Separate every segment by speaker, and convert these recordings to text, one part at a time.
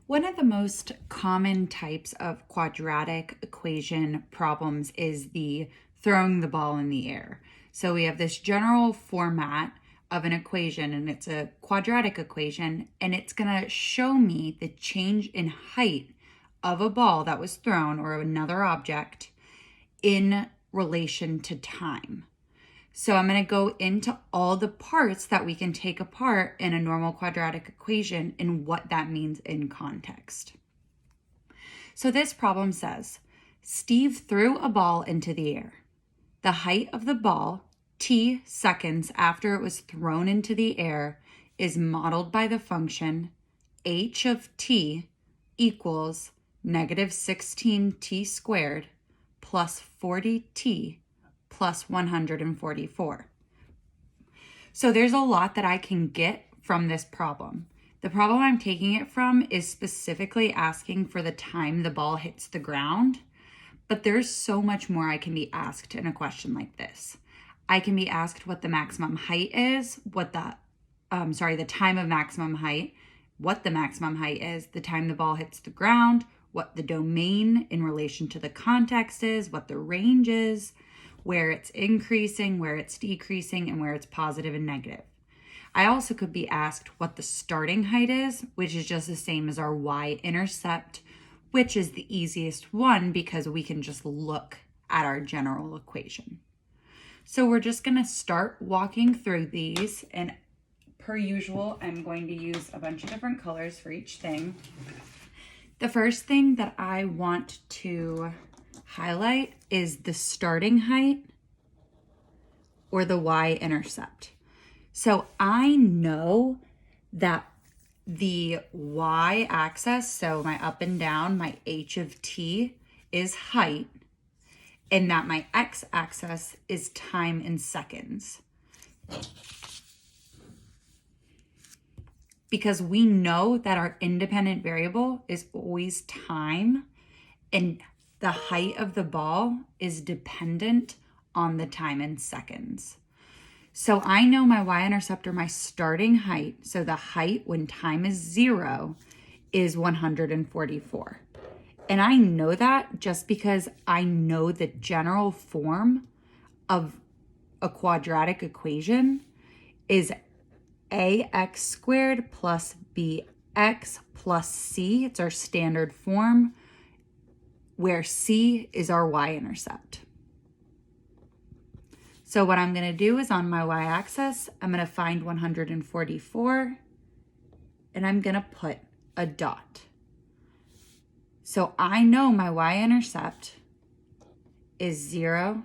Speaker 1: One of the most common types of quadratic equation problems is the throwing the ball in the air. So we have this general format of an equation, and it's a quadratic equation, and it's going to show me the change in height of a ball that was thrown or another object in relation to time. So I'm going to go into all the parts that we can take apart in a normal quadratic equation and what that means in context. So this problem says, Steve threw a ball into the air. The height of the ball, t seconds after it was thrown into the air, is modeled by the function h of t equals negative 16t squared plus 40t plus 144. So there's a lot that I can get from this problem. The problem I'm taking it from is specifically asking for the time the ball hits the ground, but there's so much more I can be asked in a question like this. I can be asked what the maximum height is, the time of maximum height, what the maximum height is, the time the ball hits the ground, what the domain in relation to the context is, what the range is, where it's increasing, where it's decreasing, and where it's positive and negative. I also could be asked what the starting height is, which is just the same as our y-intercept, which is the easiest one because we can just look at our general equation. So we're just going to start walking through these, and per usual, I'm going to use a bunch of different colors for each thing. The first thing that I want to highlight is the starting height or the y-intercept. So I know that the y-axis, so my up and down, my h of t is height, and that my x-axis is time in seconds. Because we know that our independent variable is always time, and the height of the ball is dependent on the time in seconds. So I know my y-intercept, or my starting height, so the height when time is 0 is 144. And I know that just because I know the general form of a quadratic equation is ax squared plus bx plus c. It's our standard form, where c is our y-intercept. So what I'm going to do is on my y-axis, I'm going to find 144, and I'm going to put a dot. So I know my y-intercept is 0,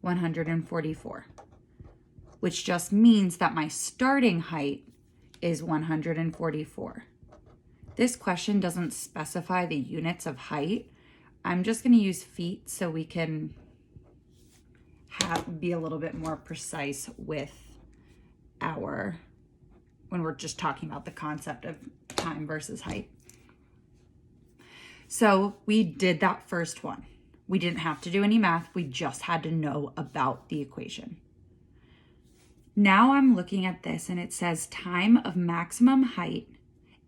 Speaker 1: 144, which just means that my starting height is 144. This question doesn't specify the units of height. I'm just going to use feet so we can be a little bit more precise with when we're just talking about the concept of time versus height. So we did that first one. We didn't have to do any math. We just had to know about the equation. Now I'm looking at this, and it says time of maximum height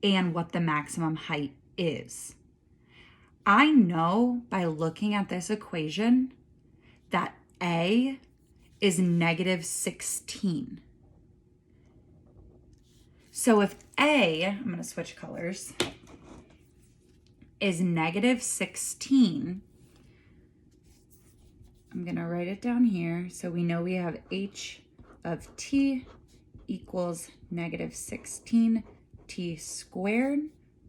Speaker 1: and what the maximum height is. I know by looking at this equation that A is negative 16. So if A, I'm going to switch colors, is negative 16, I'm going to write it down here. So we know we have h of t equals negative 16t squared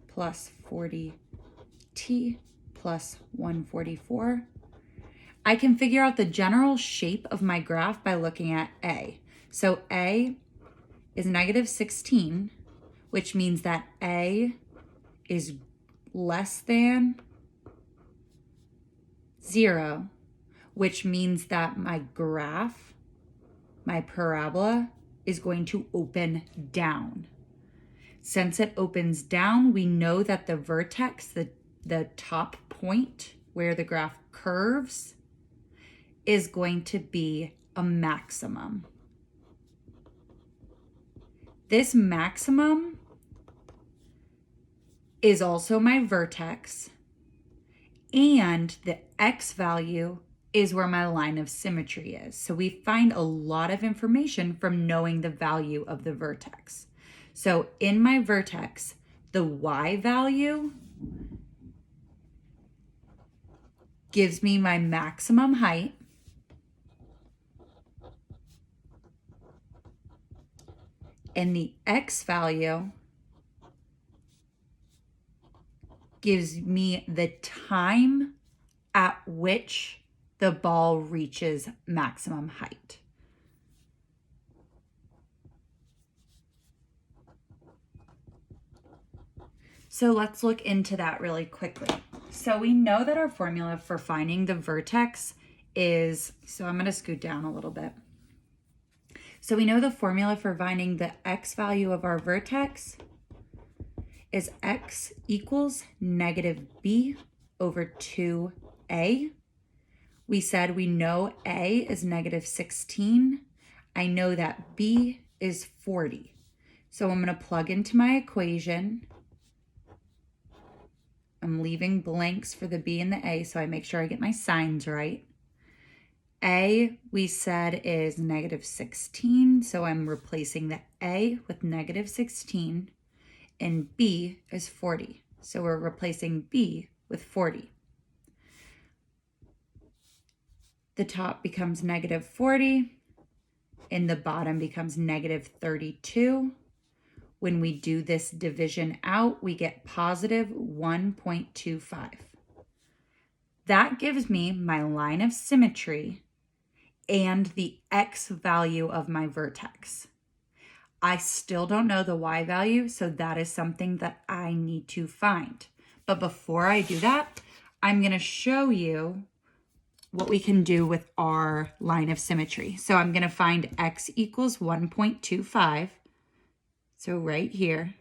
Speaker 1: plus 40t plus 144. I can figure out the general shape of my graph by looking at A. So A is negative 16, which means that A is less than 0, which means that my graph, my parabola, is going to open down. Since it opens down, we know that the vertex, the top point where the graph curves, is going to be a maximum. This maximum is also my vertex, and the X value is where my line of symmetry is. So we find a lot of information from knowing the value of the vertex. So in my vertex, the Y value gives me my maximum height, and the X value gives me the time at which the ball reaches maximum height. So let's look into that really quickly. So we know that our formula for finding the vertex is, so I'm going to scoot down a little bit. So we know the formula for finding the X value of our vertex is X equals negative B over 2A. We said we know A is negative 16. I know that B is 40. So I'm going to plug into my equation. I'm leaving blanks for the B and the A so I make sure I get my signs right. A, we said, is negative 16, so I'm replacing the A with negative 16, and B is 40. So we're replacing B with 40. The top becomes negative 40, and the bottom becomes negative 32. When we do this division out, we get positive 1.25. That gives me my line of symmetry and the X value of my vertex. I still don't know the Y value, so that is something that I need to find. But before I do that, I'm going to show you what we can do with our line of symmetry. So I'm going to find X equals 1.25. So right here.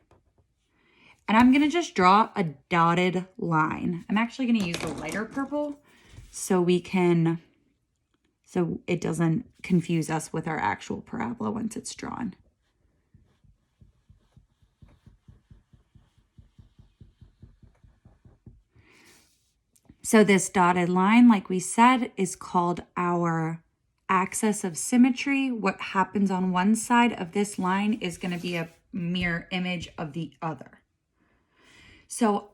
Speaker 1: And I'm going to just draw a dotted line. I'm actually going to use the lighter purple so it doesn't confuse us with our actual parabola once it's drawn. So this dotted line, like we said, is called our axis of symmetry. What happens on one side of this line is going to be a mirror image of the other. So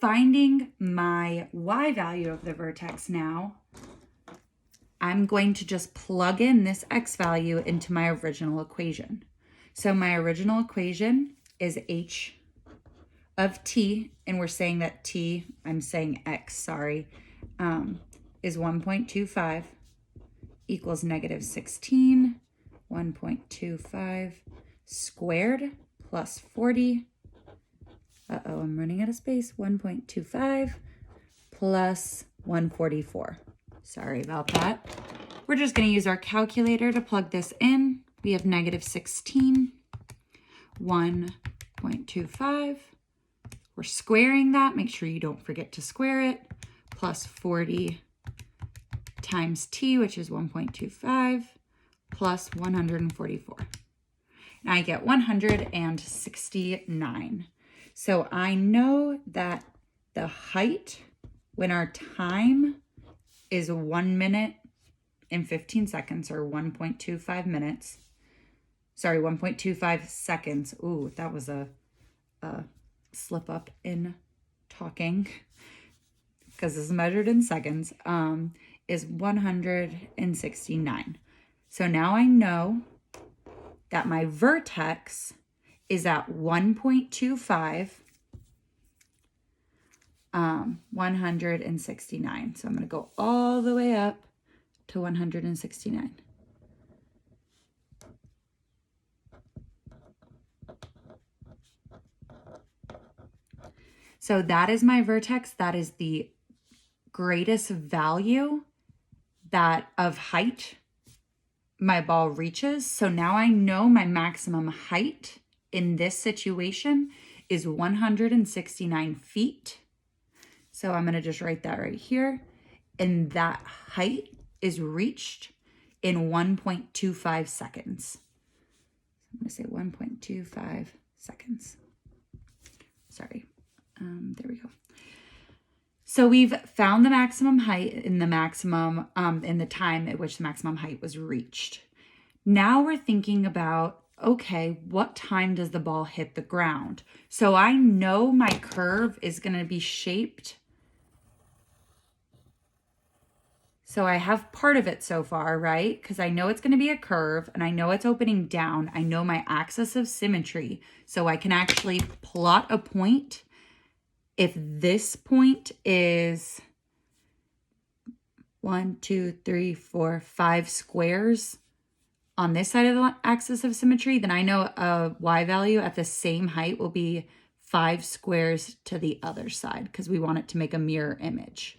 Speaker 1: finding my Y value of the vertex now, I'm going to just plug in this X value into my original equation. So my original equation is H of T, and we're saying that T, I'm saying X, sorry, is 1.25 equals negative 16, 1.25 squared plus 40. Uh-oh, I'm running out of space. 1.25 plus 144. Sorry about that. We're just going to use our calculator to plug this in. We have negative 16, 1.25. We're squaring that. Make sure you don't forget to square it. Plus 40 times t, which is 1.25, plus 144. And I get 169. So I know that the height, when our time is 1 minute and 15 seconds, or 1.25 minutes. Sorry, 1.25 seconds. Ooh, that was a slip up in talking because this is measured in seconds, is 169. So now I know that my vertex is at 1.25, 169. So I'm going to go all the way up to 169. So that is my vertex. That is the greatest value that of height my ball reaches. So now I know my maximum height in this situation is 169 feet. So I'm going to just write that right here. And that height is reached in 1.25 seconds. I'm going to say 1.25 seconds. Sorry. There we go. So we've found the maximum height in the maximum, in the time at which the maximum height was reached. Now we're thinking about, okay, what time does the ball hit the ground? So I know my curve is going to be shaped. So I have part of it so far, right? Because I know it's going to be a curve and I know it's opening down. I know my axis of symmetry. So I can actually plot a point. If this point is 1, 2, 3, 4, 5 squares on this side of the axis of symmetry, then I know a y value at the same height will be 5 squares to the other side because we want it to make a mirror image.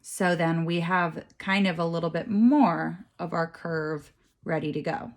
Speaker 1: So then we have kind of a little bit more of our curve ready to go.